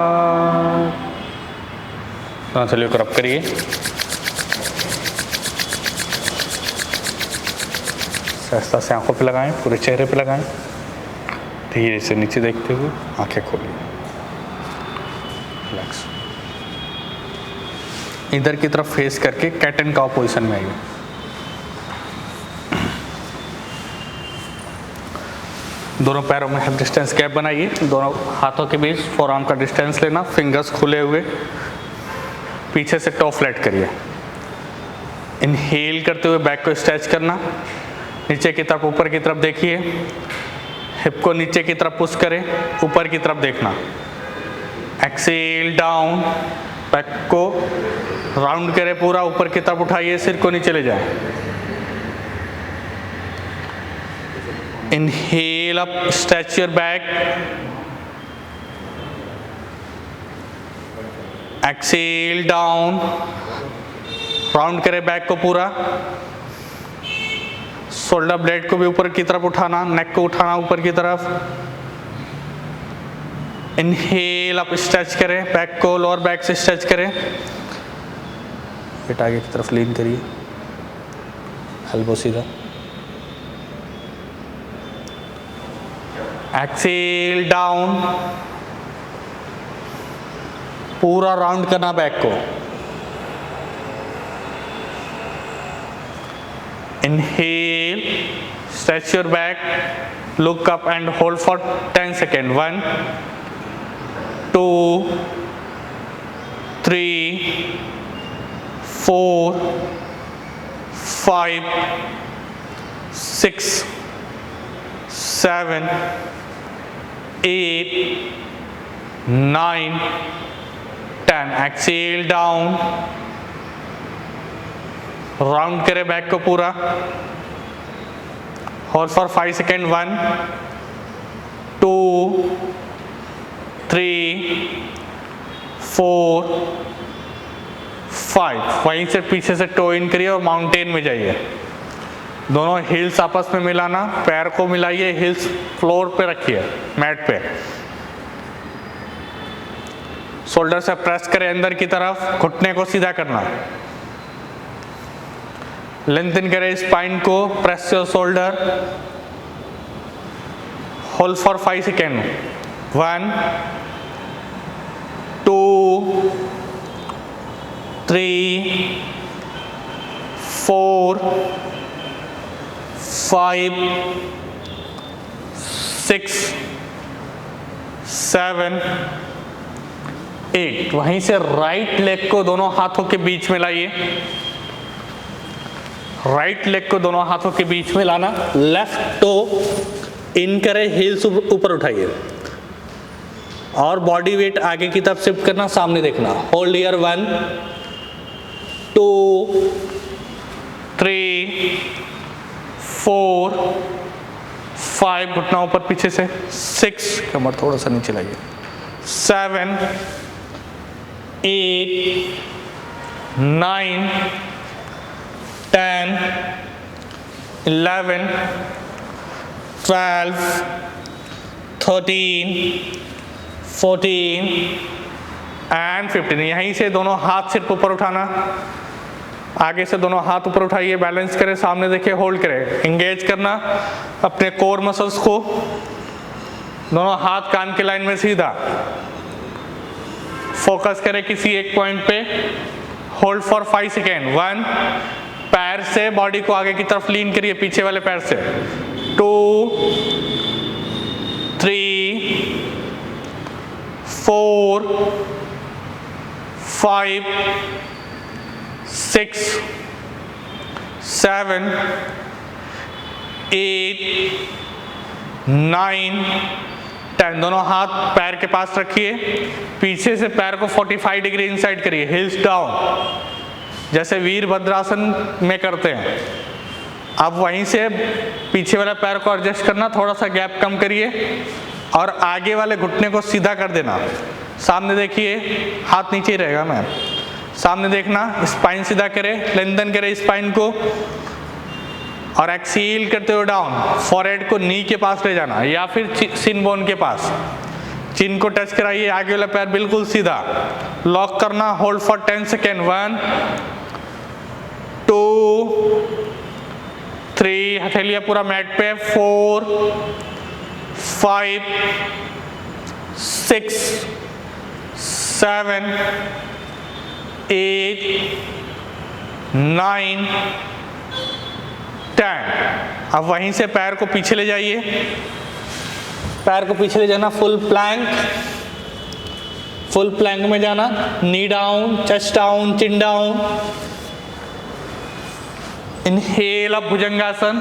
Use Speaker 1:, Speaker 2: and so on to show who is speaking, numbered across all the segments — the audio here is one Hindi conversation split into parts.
Speaker 1: तो चलिए क्रॉप करिए। सहजता से आंखों पे लगाएं, पूरे चेहरे पे लगाएं। धीरे से नीचे देखते हुए आंखें खोलिए। रिलैक्स। इधर की तरफ फेस करके कैट एंड काउ पोजीशन में आइए। दोनों पैरों में हिप डिस्टेंस गैप बनाइए। दोनों हाथों के बीच फोरआर्म का डिस्टेंस लेना, फिंगर्स खुले हुए, पीछे से टो फ्लैट करिए। इनहेल करते हुए बैक को स्ट्रेच करना, नीचे की तरफ ऊपर की तरफ देखिए, हिप को नीचे की तरफ पुश करें, ऊपर की तरफ देखना। एक्सेल डाउन, बैक को राउंड करें पूरा, ऊपर की तरफ उठाइए, सिर को नीचे ले जाएं। Inhale up, stretch your back. Exhale down, round करें बैक को पूरा। शोल्डर ब्लेड को भी ऊपर की तरफ उठाना, नेक को उठाना ऊपर की तरफ। इनहेल अप, स्ट्रेच करें बैक को, लोअर बैक से स्ट्रेच करें। पेट आगे की तरफ लीन करिए, एल्बो सीधा। एक्सेल डाउन, पूरा राउंड करना बैक को। Inhale, stretch your back, look up and hold for 10 second. 1 2 3 4 5 6 7 8 9 10। Exhale down, round करें बैक को पूरा, होल्ड फॉर 5 सेकेंड। 1 2 3 4 5। वहीं से पीछे से टो इन करिए और माउंटेन में जाइए। दोनों हिल्स आपस में मिलाना, पैर को मिलाइए, हिल्स फ्लोर पे रखिए, मैट पे। शोल्डर से प्रेस करें अंदर की तरफ, घुटने को सीधा करना। लेंथन करें स्पाइन को, press your shoulder, hold for 5 second. 1 2 3 4 5 6 7 8। वहीं से राइट लेग को दोनों हाथों के बीच में लाइए। राइट लेग को दोनों हाथों के बीच में लाना, लेफ्ट टो इन करें, हील्स ऊपर उठाइए और बॉडी वेट आगे की तरफ शिफ्ट करना, सामने देखना। Hold here. 1 2 3 4 5, घुटना ऊपर पीछे से। 6, कमर थोड़ा सा नीचे लाइए। 7 8 9 10 11 12 13 14 एंड 15। यहीं से दोनों हाथ सिर ऊपर उठाना, आगे से दोनों हाथ ऊपर उठाइए, बैलेंस करें, सामने देखिए, होल्ड करें। एंगेज करना अपने कोर मसल्स को, दोनों हाथ कान के लाइन में सीधा। फोकस करें किसी एक पॉइंट पे, होल्ड फॉर 5 सेकेंड। 1, पैर से बॉडी को आगे की तरफ लीन करिए, पीछे वाले पैर से। 2 3 4 5 6 7 8 9 10। दोनों हाथ पैर के पास रखिए, पीछे से पैर को 45 डिग्री इनसाइड करिए, हिल्स डाउन, जैसे वीरभद्रासन में करते हैं। अब वहीं से पीछे वाला पैर को एडजस्ट करना, थोड़ा सा गैप कम करिए और आगे वाले घुटने को सीधा कर देना। सामने देखिए, हाथ नीचे ही रहेगा मैम, सामने देखना, स्पाइन सीधा करें, लेंथन करें स्पाइन को और एक्सेल करते हुए डाउन, फॉरहेड को नी के पास ले जाना या फिर सिन बोन के पास। चिन को टच कराइए, आगे वाला पैर बिल्कुल सीधा, लॉक करना, होल्ड फॉर 10 सेकेंड, 1 2 3, हथेलियां पूरा मैट पे, 4 5 6 7 8 9 10। अब वहीं से पैर को पीछे ले जाइए, पैर को पीछे ले जाना, फुल प्लैंक में जाना, नी डाउन, चेस्ट डाउन, चिन डाउन, इनहेल अप भुजंगासन,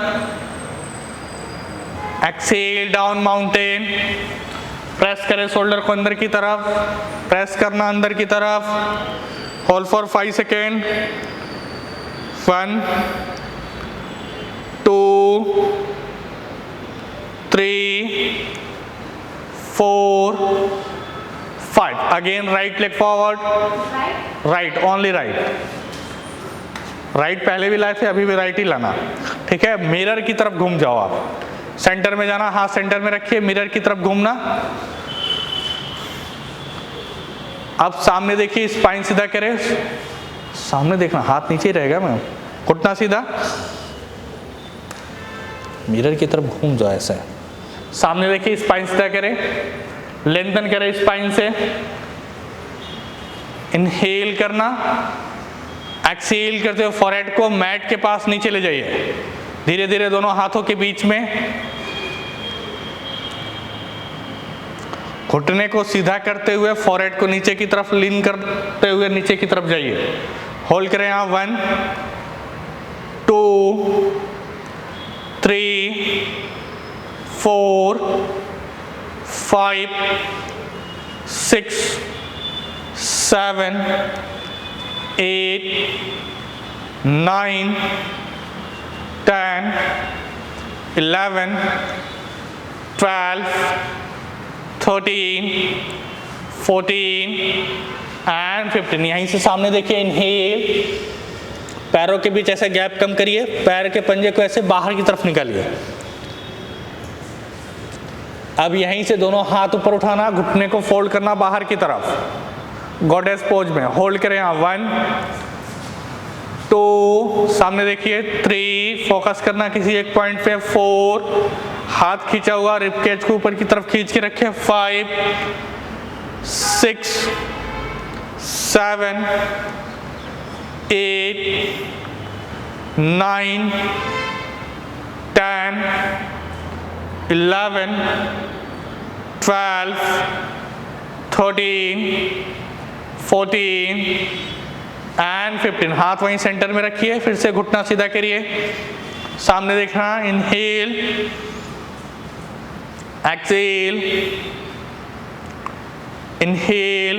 Speaker 1: एक्सेल डाउन माउंटेन, प्रेस करें शोल्डर को अंदर की तरफ, प्रेस करना अंदर की तरफ, hold for 5 second, 1 2 3 4 5। Again right leg forward, right, only right, right पहले भी लाए थे, अभी भी राइट ही लाना, ठीक है। मिरर की तरफ घूम जाओ, आप सेंटर में जाना, हाथ सेंटर में रखिए, मिरर की तरफ घूमना। अब सामने देखिए, स्पाइन सीधा करें, सामने देखना, हाथ नीचे रहेगा, मैम घुटना सीधा, मिरर की तरफ घूम जाओ ऐसे, सामने देखिए, स्पाइन सीधा करें, लेंथन करें स्पाइन से, इनहेल करना, एक्सेल करते हुए फॉरहेड को मैट के पास नीचे ले जाइए, धीरे धीरे दोनों हाथों के बीच में, घुटने को सीधा करते हुए फॉरहेड को नीचे की तरफ लीन करते हुए नीचे की तरफ जाइए, होल्ड करें आप, 1 2 3 4 5 6 7 8 9 10 11 12 13 14 एंड 15। यहीं से सामने देखिए, इनहेल, पैरों के बीच ऐसे गैप कम करिए, पैर के पंजे को ऐसे बाहर की तरफ निकालिए। अब यहीं से दोनों हाथ ऊपर उठाना, घुटने को फोल्ड करना बाहर की तरफ, गॉडेस पोज में, होल्ड करें आप, 1 2, सामने देखिए, 3, फोकस करना किसी एक पॉइंट पे, 4, हाथ खींचा हुआ, रिबकेज को ऊपर की तरफ खींच के रखें, 5 6 7 8 9 10 11 12 13 14 एंड 15। हाथ वहीं सेंटर में रखिए, फिर से घुटना सीधा करिए, सामने देखना, इनहेल, एक्सेल, इनहेल,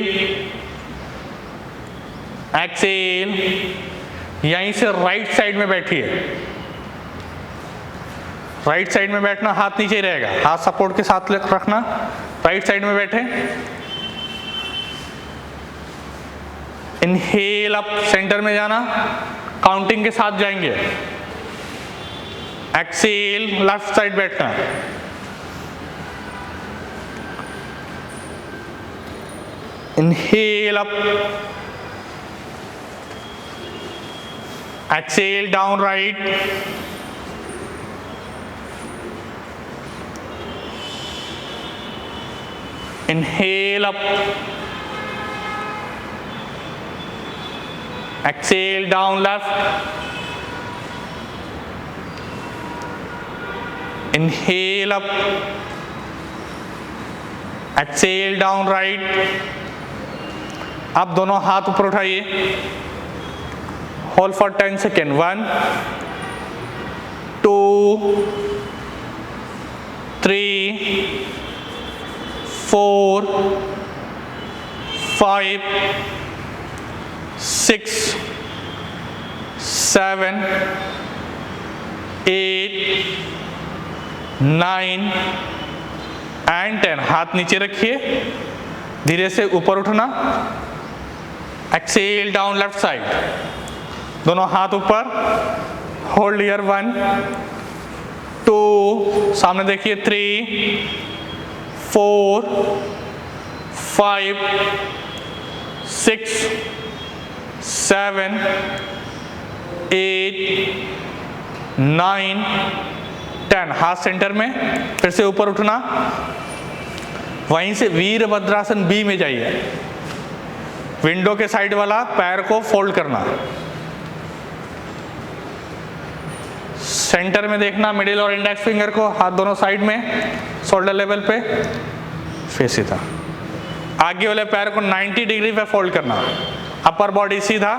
Speaker 1: एक्सेल। यहीं से राइट साइड में बैठिए, राइट साइड में बैठना, हाथ नीचे ही रहेगा, हाथ सपोर्ट के साथ रखना, राइट साइड में बैठे, इनहेल अप, सेंटर में जाना, काउंटिंग के साथ जाएंगे, एक्सेल, लेफ्ट साइड बैठना, inhale up, exhale down right, inhale up, exhale down left, inhale up, exhale down right। अब दोनों हाथ ऊपर उठाइए, होल्ड फॉर 10 सेकेंड, 1 2 3 4 5 6 7 8 9 एंड 10। हाथ नीचे रखिए, धीरे से ऊपर उठना, एक्सेल डाउन लेफ्ट साइड, दोनों हाथ ऊपर, होल्ड हियर, 1 2, सामने देखिए, 3 4 5 6 7 8 9 10। हाथ सेंटर में, फिर से ऊपर उठना, वहीं से वीरभद्रासन बी में जाइए। विंडो के साइड वाला पैर को फोल्ड करना, सेंटर में देखना, मिडिल और इंडेक्स फिंगर को, हाथ दोनों साइड में, शोल्डर लेवल पे, फिर सीधा। आगे वाले पैर को 90 डिग्री पे फोल्ड करना, अपर बॉडी सीधा,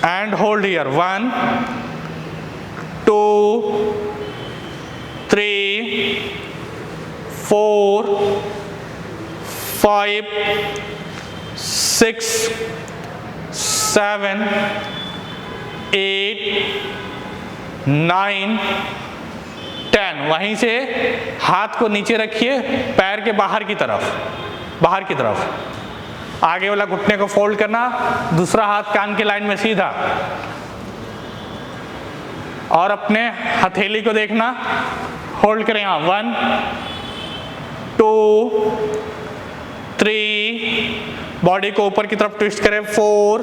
Speaker 1: एंड होल्ड हियर। 1 2 3 4 5 6 7 8 9 10। वहीं से हाथ को नीचे रखिए, पैर के बाहर की तरफ। आगे वाला घुटने को फोल्ड करना, दूसरा हाथ कान के लाइन में सीधा, और अपने हथेली को देखना, होल्ड करें यहाँ। 1 2 3, बॉडी को ऊपर की तरफ ट्विस्ट करें। 4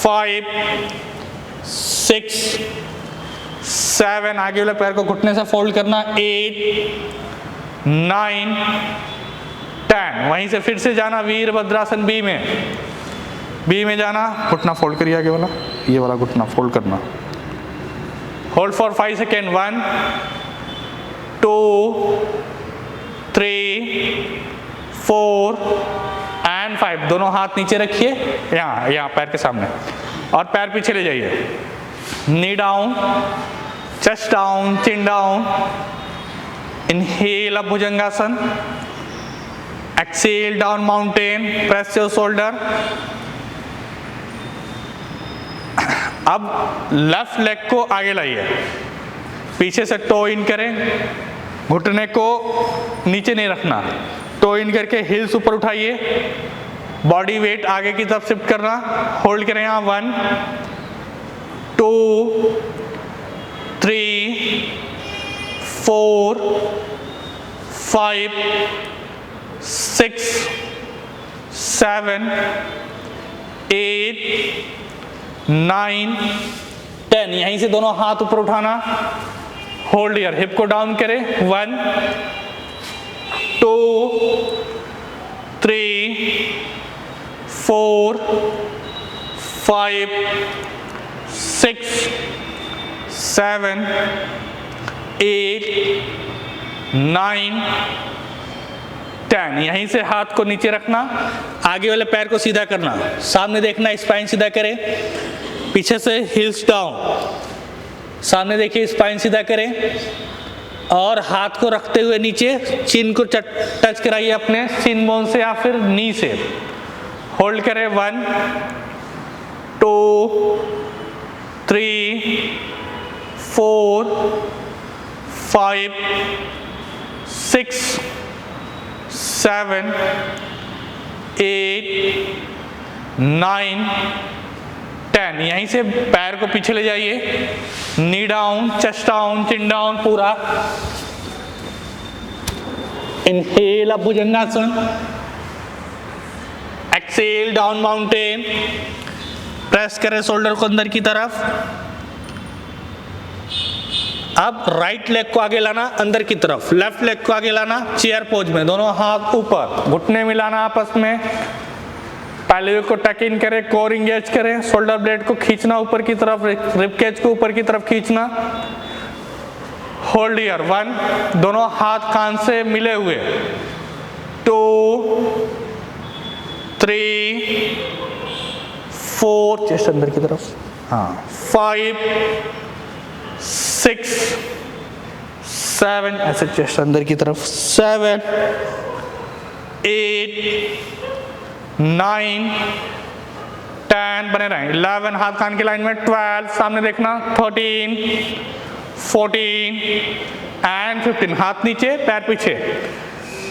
Speaker 1: 5 6 7, आगे वाले पैर को घुटने से फोल्ड करना। 8 9 10। वहीं से फिर से जाना वीरभद्रासन बी में जाना, घुटना फोल्ड करिए, आगे वाला, ये वाला घुटना फोल्ड करना। Hold for 5 second. 1 2 3 4 एंड 5। दोनों हाथ नीचे रखिए, यहाँ पैर के सामने, और पैर पीछे ले जाइए। Knee down, chest down, chin down. Inhale up bhujangasana, exhale down mountain, press your shoulder. अब लेफ्ट लेग को आगे लाइए, पीछे से टो इन करें, घुटने को नीचे नहीं रखना, टो इन करके हिल्स ऊपर उठाइए, बॉडी वेट आगे की तरफ शिफ्ट करना। होल्ड करें यहाँ। 1 2 3 4 5 6 7 8 9 10। यहीं से दोनों हाथ ऊपर उठाना, होल्ड हियर, हिप को डाउन करें। 1 2 3 4 5 6 7 8 9 10। यहीं से हाथ को नीचे रखना, आगे वाले पैर को सीधा करना, सामने देखना, स्पाइन सीधा करें, पीछे से हिल्स डाउन, सामने देखिए, स्पाइन सीधा करें, और हाथ को रखते हुए नीचे चिन को टच कराइए अपने चिन बोन से या फिर नी से। होल्ड करें। 1 2 3 4 5 6 7 8 9 10। यहीं से पैर को पीछे ले जाइए, नी डाउन, चेस्ट डाउन, चिन डाउन पूरा। इनहेल अप भुजंगासन, एक्सेल डाउन माउंटेन, प्रेस करें शोल्डर को अंदर की तरफ। अब राइट लेग को आगे लाना अंदर की तरफ, लेफ्ट लेग को आगे लाना चेयर पोज में, दोनों हाथ ऊपर, घुटने मिलाना आपस में, पैल्विक को टक इन करें, कोर इंगेज करें, शोल्डर ब्लेड को खींचना ऊपर की तरफ, रिब केज को ऊपर की तरफ खींचना। Hold here. 1, दोनों हाथ कान से मिले हुए। 2 3 4, चेस्ट अंदर की तरफ, 5 6 7, ऐसे चेस्ट अंदर की तरफ, 7 8 9 10, बने रहें। 11, हाथ कान की लाइन में। 12, सामने देखना। 13 14 एंड 15, हाथ नीचे, पैर पीछे,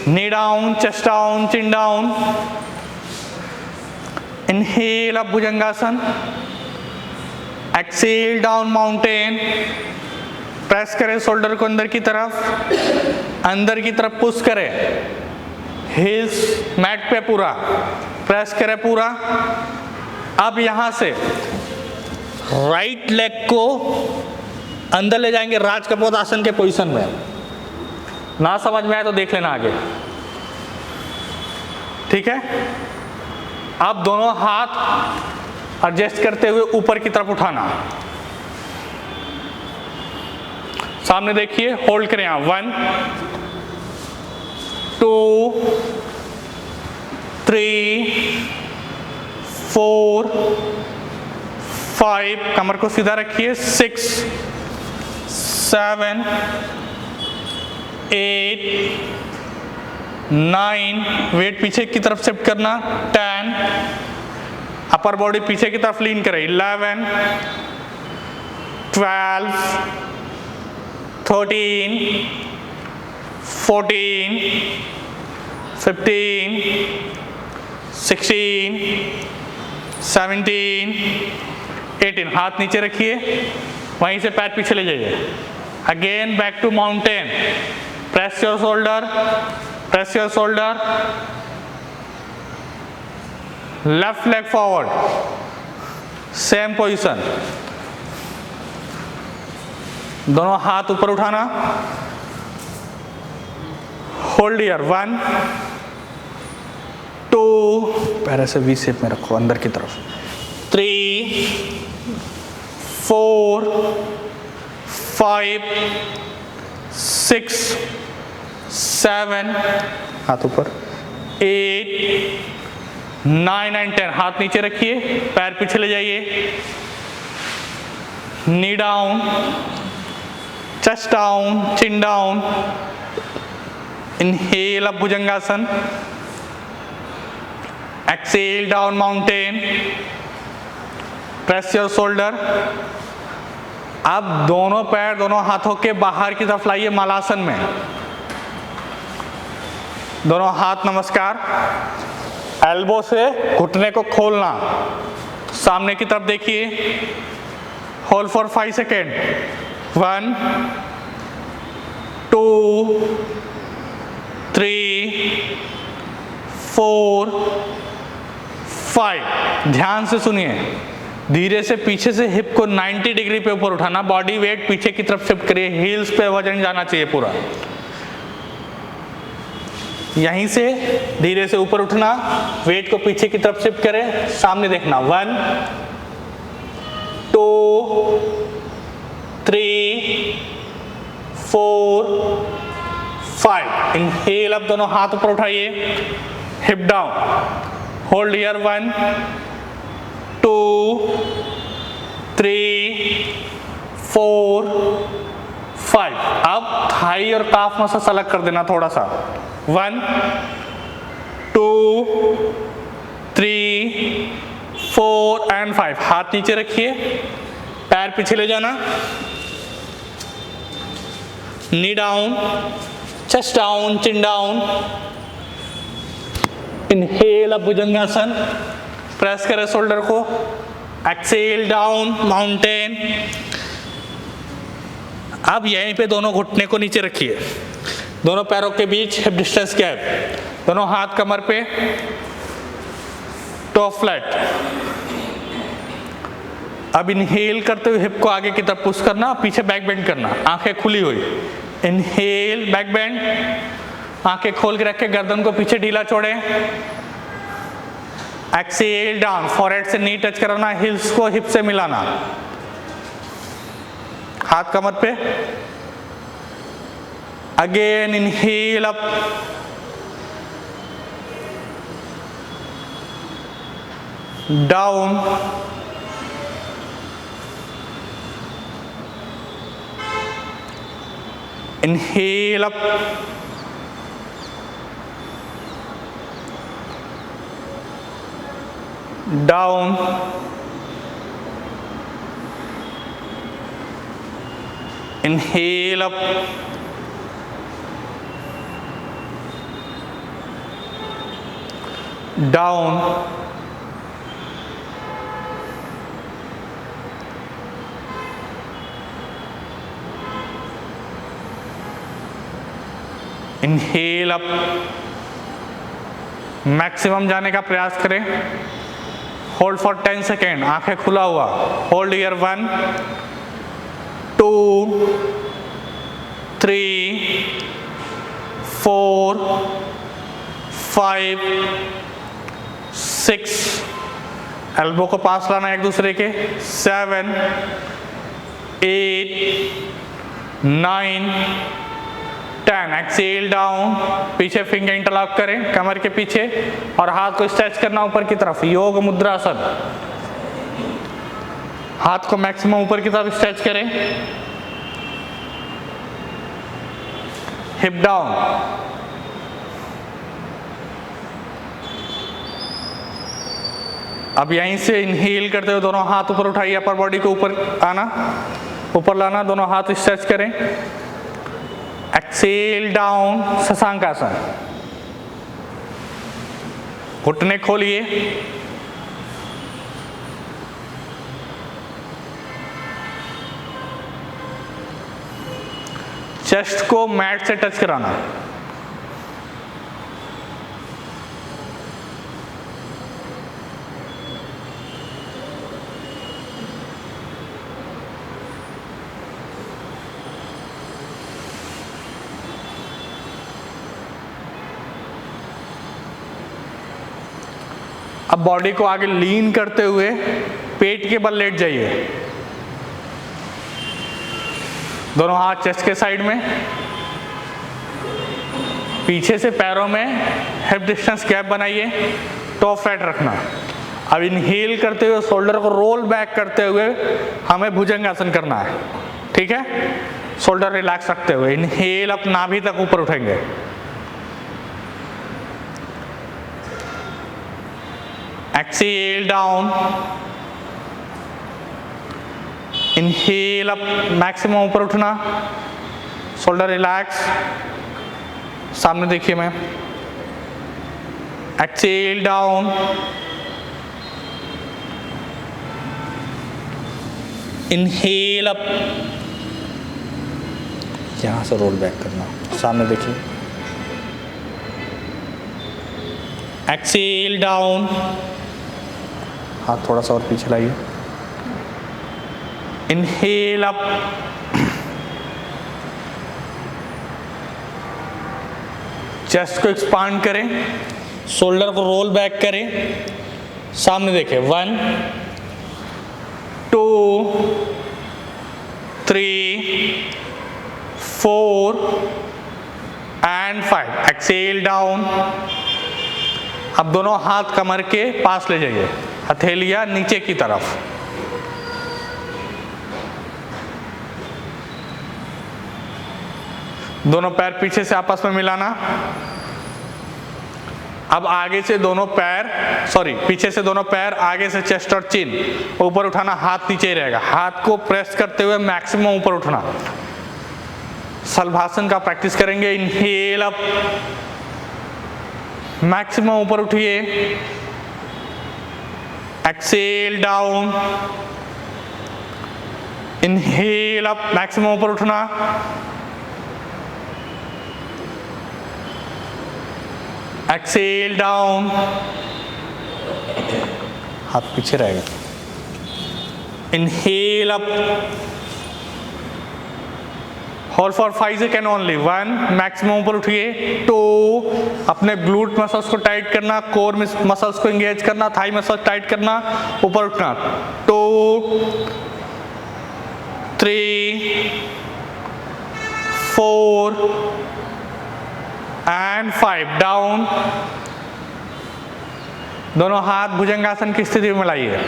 Speaker 1: नी डाउन, चेस्ट डाउन, चिन डाउन। इनहेल अप भुजंगासन, एक्सेल डाउन माउंटेन, प्रेस करें शोल्डर को अंदर की तरफ पुश करें, हिल्स मैट पे पूरा प्रेस करें पूरा। अब यहां से राइट लेग को अंदर ले जाएंगे राजकपोतासन के पोजीशन में। ना समझ में आए तो देख लेना आगे, ठीक है। अब दोनों हाथ एडजस्ट करते हुए ऊपर की तरफ उठाना। सामने देखिए, होल्ड करें यहां 1 2 3 4 5, कमर को सीधा रखिए, 6 7 8 9, वेट पीछे की तरफ शिफ्ट करना, 10, अपर बॉडी पीछे की तरफ लीन करें, 11 12 13 14 15 16 17 18, हाथ नीचे रखिए, वहीं से पैर पीछे ले जाइए। Again back to mountain, press your shoulder, press your shoulder, left leg forward, same position, दोनों हाथ ऊपर उठाना, होल्ड हियर 1 2, पैर ऐसे वी शेप में रखो अंदर की तरफ, 3 4 5 6 7, हाथ ऊपर, 8 9 एंड 10, हाथ नीचे रखिए, पैर पीछे ले जाइए, knee down, chest down, chin down, inhale up bhujangasana, exhale down mountain, press your shoulder. अब दोनों पैर दोनों हाथों के बाहर की तरफ लाइए मालासन में, दोनों हाथ नमस्कार, एल्बो से घुटने को खोलना, सामने की तरफ देखिए, होल्ड फॉर 5 सेकेंड, 1 2 3 4 5, ध्यान से सुनिए, धीरे से पीछे से हिप को 90 डिग्री पे ऊपर उठाना, बॉडी वेट पीछे की तरफ शिफ्ट करिए, हील्स पे वजन जाना चाहिए पूरा, यहीं से धीरे से ऊपर उठना, वेट को पीछे की तरफ शिफ्ट करें, सामने देखना, 1 2 3 4 5, इनहेल, अब दोनों हाथ ऊपर उठाइए, हिप डाउन, होल्ड हियर 1 2 3 4 5, अब थाई और काफ मसल्स अलग कर देना थोड़ा सा, 1 2 3 4 एंड 5, हाथ नीचे रखिए, पैर पीछे ले जाना, नी डाउन, चेस्ट डाउन, चिन डाउन, इनहेल अप भुजंगासन, प्रेस करें शोल्डर को, एक्सेल डाउन माउंटेन। अब यहीं पे दोनों घुटने को नीचे रखिए, दोनों पैरों के बीच हिप डिस्टेंस गैप, दोनों हाथ कमर पे, टो फ्लैट। अब इनहेल करते हुए हिप को आगे की तरफ पुश करना, पीछे बैक बेंड करना, आंखें खुली हुई, इनहेल बैक बेंड, आंखें खोल के रख के गर्दन को पीछे ढीला छोड़े, एक्सेल डाउन, फॉरहेड से नी टच कराना, हिल्स को हिप से मिलाना, हाथ कमर पे, again inhale up, down, inhale up, down, inhale up, down, inhale up, maximum जाने का प्रयास करें। होल्ड फॉर 10 सेकेंड, आंखें खुला हुआ। होल्ड हियर 1 2 3 4 5 6, एल्बो को पास लाना एक दूसरे के। 7 8 9 10, एक्सेल डाउन, पीछे फिंगर इंटरलॉक करें कमर के पीछे और हाथ को स्ट्रेच करना ऊपर की तरफ, योग मुद्रासन। हाथ को मैक्सिमम ऊपर की तरफ स्ट्रेच करें। हिप डाउन, अब यहीं से इनहेल करते हुए दोनों हाथ ऊपर उठाइए, अपर बॉडी को ऊपर आना, ऊपर लाना, दोनों हाथ स्ट्रेच करें। Exhale down, Shashankasana. घुटने खोलिए, चेस्ट को मैट से टच कराना। अब बॉडी को आगे लीन करते हुए पेट के बल लेट जाइए, दोनों हाथ चेस्ट के साइड में, पीछे से पैरों में हिप डिस्टेंस गैप बनाइए, टो फ्लैट रखना। अब इनहेल करते हुए शोल्डर को रोल बैक करते हुए हमें भुजंगासन करना है, ठीक है। शोल्डर रिलैक्स रखते हुए इनहेल अप, नाभि तक ऊपर उठेंगे। Exhale down, inhale up, maximum ऊपर उठना, शोल्डर रिलैक्स, सामने देखिए मैं। एक्सेल डाउन, इनहेल अप, यहां से रोल बैक करना, सामने देखिए। एक्सेल डाउन, हाथ थोड़ा सा और पीछे लाइए। इनहेल अप, चेस्ट को एक्सपांड करें, शोल्डर को रोल बैक करें, सामने देखें। 1 2 3 4 एंड 5। Exhale down. अब दोनों हाथ कमर के पास ले जाइए, हथेलियां नीचे की तरफ। दोनों पैर पीछे से आपस में मिलाना। अब आगे से दोनों पैर, पीछे से दोनों पैर, आगे से चेस्ट और चिन ऊपर उठाना, हाथ नीचे ही रहेगा। हाथ को प्रेस करते हुए मैक्सिमम ऊपर उठना। शलभासन का प्रैक्टिस करेंगे। इनहेल अप, मैक्सिमम ऊपर उठिए। Exhale down, inhale up, maximum ऊपर उठना। एक्सेल डाउन, हाथ पीछे रहेगा। Inhale up, hold for 5 second only. 1, maximum ऊपर उठिए। 2, अपने ग्लूट मसल्स को टाइट करना, कोर मसल्स को एंगेज करना, थाई मसल्स टाइट करना, ऊपर उठना। 2 3 4 एंड 5। डाउन। दोनों हाथ भुजंगासन की स्थिति में लाइए,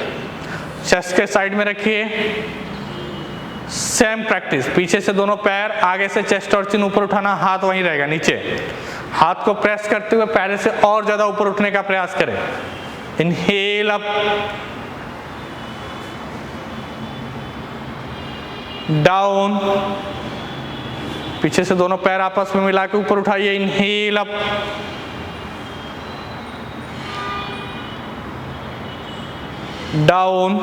Speaker 1: चेस्ट के साइड में रखिए। सेम प्रैक्टिस, पीछे से दोनों पैर, आगे से चेस्ट और चिन ऊपर उठाना, हाथ वहीं रहेगा नीचे। हाथ को प्रेस करते हुए पैर से और ज्यादा ऊपर उठने का प्रयास करें। इनहेल अप, डाउन, पीछे से दोनों पैर आपस में मिला के ऊपर उठाइए। Inhale up, down,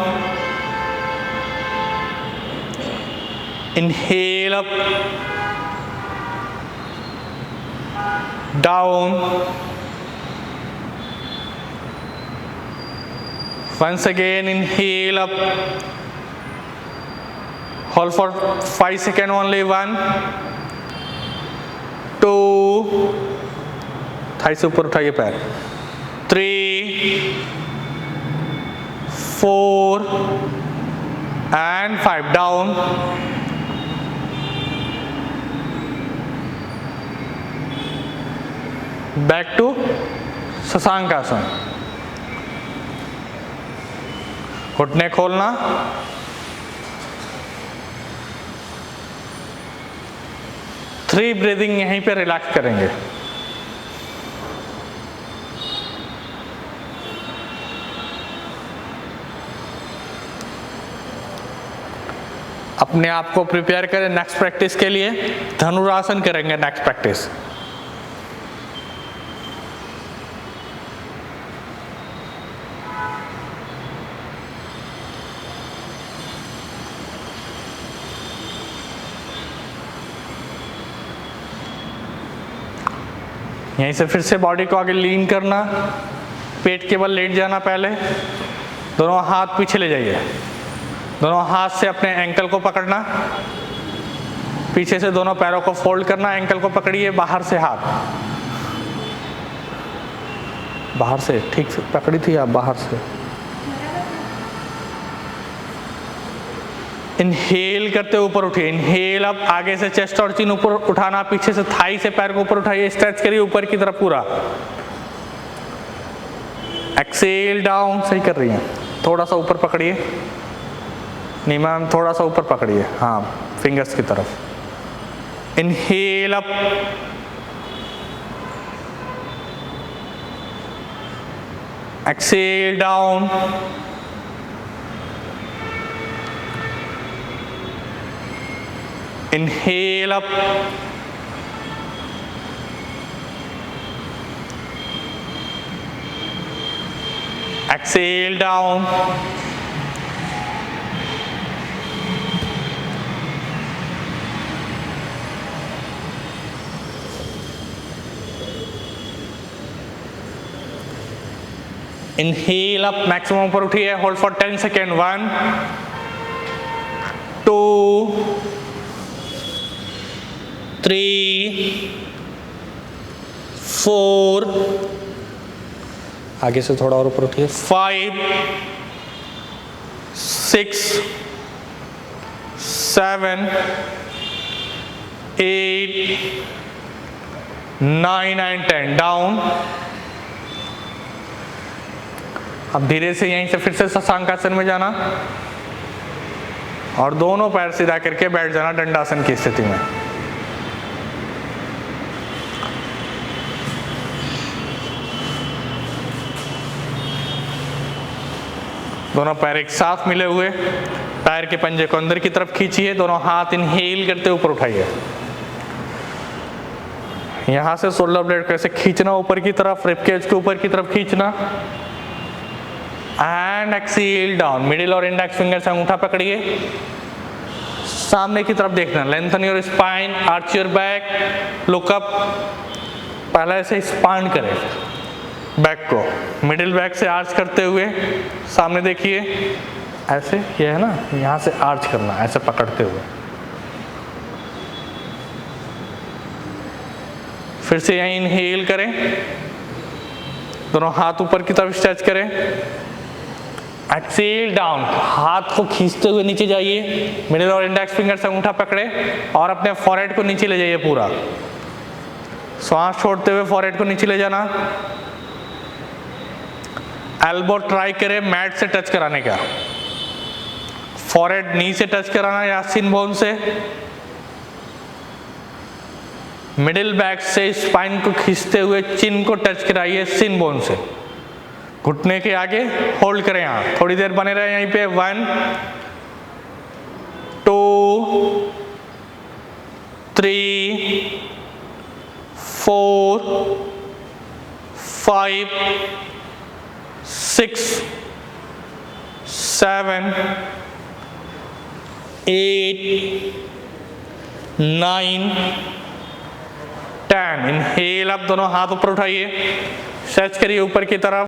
Speaker 1: inhale up, down, Once again, inhale up. Hold for 5 seconds only. 1, 2, Thai से ऊपर उठाइए पैर. 3, 4 and 5. Down. Back to Shashankasana. घुटने खोलना. थ्री ब्रीदिंग यहीं पे रिलैक्स करेंगे. अपने आप को प्रिपेयर करें नेक्स्ट प्रैक्टिस के लिए. धनुरासन करेंगे नेक्स्ट प्रैक्टिस. यहीं से फिर से बॉडी को आगे लीन करना. पेट के बल लेट जाना पहले. दोनों हाथ पीछे ले जाइए. दोनों हाथ से अपने एंकल को पकड़ना. पीछे से दोनों पैरों को फोल्ड करना. एंकल को पकड़िए. बाहर से हाथ. बाहर से ठीक से पकड़ी थी आप. बाहर से इनहेल करते ऊपर उठिए. Inhale up. आगे से चेस्ट और चिन ऊपर उठाना. पीछे से थाई से पैर को ऊपर उठाइए. स्ट्रेच करिए ऊपर की तरफ पूरा. Exhale down. सही कर रही हैं. थोड़ा सा ऊपर पकड़िए. नहीं मैम, थोड़ा सा ऊपर पकड़िए. हाँ, फिंगर्स की तरफ. Inhale up. Exhale down. Inhale up. Exhale down. Inhale up. Maximum ऊपर उठिए. Hold for 10 seconds. 1, 2, 3, 4. आगे से थोड़ा और ऊपर उठिए. 5, 6, 7, 8, 9 and 10. डाउन. अब धीरे से यहीं से फिर से शशांकासन में जाना और दोनों पैर सीधा करके बैठ जाना दंडासन की स्थिति में. दोनों पैर एक साथ मिले हुए. पैर के पंजे को अंदर की तरफ खींचिए. दोनों हाथ इनहेल करते ऊपर उठाइए. यहां से शोल्डर ब्लेड कैसे खींचना ऊपर की तरफ. रिबकेज के ऊपर की तरफ खींचना. And exhale down. मिडिल और इंडेक्स फिंगर से अंगूठा पकड़िए. सामने की तरफ देखना. Lengthen your spine. Arch your back. Look up. पहले ऐसे स्पाइन करें बैक को. मिडिल बैक से आर्च करते हुए सामने देखिए. ऐसे ये है ना, यहाँ से आर्च करना ऐसे पकड़ते हुए. फिर से यहीं इनहेल करें. दोनों हाथ ऊपर की तरफ स्ट्रेच करें. Exhale down. हाथ को खींचते हुए नीचे जाइए. मिडिल और इंडेक्स फिंगर से अंगूठा पकड़े और अपने फॉरहेड को नीचे ले जाइए पूरा. श्वास छोड़ते हुए फॉरहेड को नीचे ले जाना. एल्बो ट्राई करें मैट से टच कराने का. फॉरहेड नी से टच कराना या सिन बोन से. मिडिल बैक से स्पाइन को खींचते हुए चिन को टच कराइए सिन बोन से. घुटने के आगे होल्ड करें. यहाँ थोड़ी देर बने रहे यहीं पे. 1, 2, 3, 4, 5, 6, 7, 8, 9, 10. इनहेल. अब दोनों हाथ ऊपर उठाइए. स्ट्रेच करिए ऊपर की तरफ.